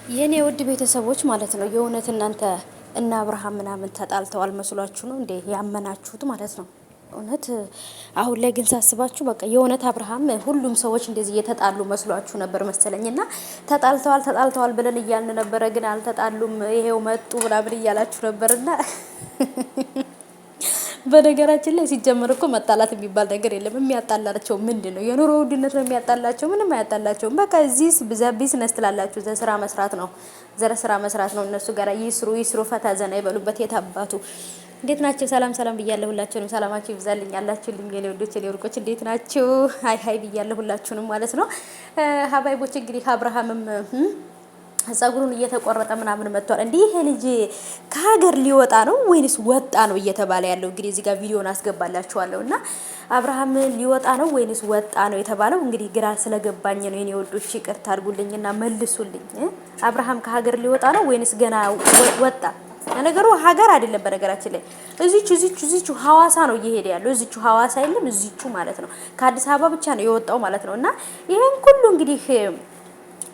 የኔ ውድ ቤተሰቦች ማለት ነው የእውነት እናንተ እና አብርሃም ምናምን ተጣልተዋል መስሏችሁ ነው እንዴ ያመናችሁት ማለት ነው? እውነት አሁን ላይ ግን ሳስባችሁ በቃ የእውነት አብርሃም ሁሉም ሰዎች እንደዚህ እየተጣሉ መስሏችሁ ነበር መሰለኝና ተጣልተዋል ብለን እያልን ነበረ፣ ግን አልተጣሉም ይሄው መጡ ምናምን እያላችሁ ነበርና በነገራችን ላይ ሲጀመር እኮ መጣላት የሚባል ነገር የለም። የሚያጣላቸው ምንድነው? የኑሮ ውድነት ነው የሚያጣላቸው። ምንም አያጣላቸውም። በቃ እዚህ ቢዝነስ ትላላችሁ፣ ዘስራ መስራት ነው፣ ስራ መስራት ነው። እነሱ ጋር ይስሩ፣ ፈታ ዘና ይበሉበት። የታባቱ እንዴት ናቸው? ሰላም ሰላም ብያለሁ ሁላችሁንም። ሰላማችሁ ይብዛልኝ ያላችሁልኝ የኔ ወዶች የኔ ወርቆች እንዴት ናችሁ? ሀይ ብያለሁ ሁላችሁንም ማለት ነው። ሀባይቦች እንግዲህ አብርሃምም ጸጉሩን እየተቆረጠ ምናምን መጥቷል። እንዲህ ይሄ ልጅ ከሀገር ሊወጣ ነው ወይንስ ወጣ ነው እየተባለ ያለው? እንግዲህ እዚህ ጋር ቪዲዮን አስገባላችኋለሁ እና አብርሃም ሊወጣ ነው ወይንስ ወጣ ነው የተባለው? እንግዲህ ግራ ስለገባኝ ነው የኔ ወዶች፣ ይቅርታ አድርጉልኝና መልሱልኝ። አብርሃም ከሀገር ሊወጣ ነው ወይንስ ገና ወጣ? ነገሩ ሀገር አይደለም። በነገራችን ላይ እዚቹ ሐዋሳ ነው እየሄደ ያለው። እዚቹ ሐዋሳ የለም እዚቹ ማለት ነው። ከአዲስ አበባ ብቻ ነው የወጣው ማለት ነው። እና ይሄን ሁሉ እንግዲህ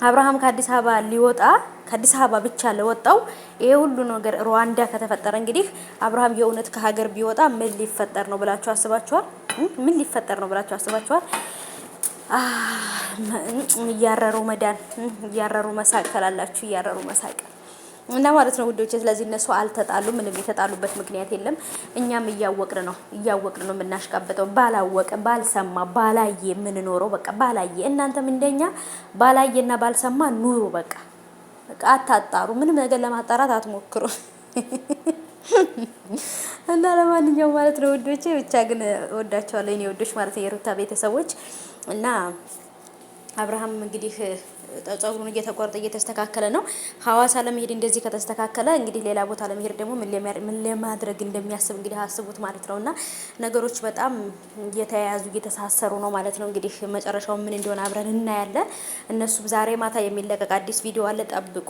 አብርሃም ከአዲስ አበባ ሊወጣ ከአዲስ አበባ ብቻ ለወጣው ይሄ ሁሉ ነገር ሩዋንዳ ከተፈጠረ እንግዲህ አብርሃም የእውነት ከሀገር ቢወጣ ምን ሊፈጠር ነው ብላችሁ አስባችኋል? ምን ሊፈጠር ነው ብላችሁ አስባችኋል? እያረሩ መዳን እያረሩ መሳቅ ትላላችሁ። እያረሩ መሳቅ እና ማለት ነው ውዶች። ስለዚህ እነሱ አልተጣሉም። ምንም የተጣሉበት ምክንያት የለም። እኛም እያወቅን ነው የምናሽቃበጠው። ባላወቀ ባልሰማ ባላየ የምንኖረው በቃ ባላየ። እናንተም እንደኛ ባላየና ባልሰማ ኑሩ። በቃ አታጣሩ። ምንም ነገር ለማጣራት አትሞክሩ። እና ለማንኛውም ማለት ነው ውዶቼ፣ ብቻ ግን ወዳቸዋለሁ የኔ ውዶች ማለት ነው የሩታ ቤተሰቦች። እና አብርሃም እንግዲህ ጸጉሩን እየተቆረጠ እየተስተካከለ ነው። ሐዋሳ ለመሄድ እንደዚህ ከተስተካከለ እንግዲህ ሌላ ቦታ ለመሄድ ደግሞ ምን ለማድረግ እንደሚያስብ እንግዲህ አስቡት ማለት ነውና ነገሮች በጣም እየተያያዙ እየተሳሰሩ ነው ማለት ነው። እንግዲህ መጨረሻው ምን እንደሆነ አብረን እናያለን። እነሱም ዛሬ ማታ የሚለቀቅ አዲስ ቪዲዮ አለ፣ ጠብቁ።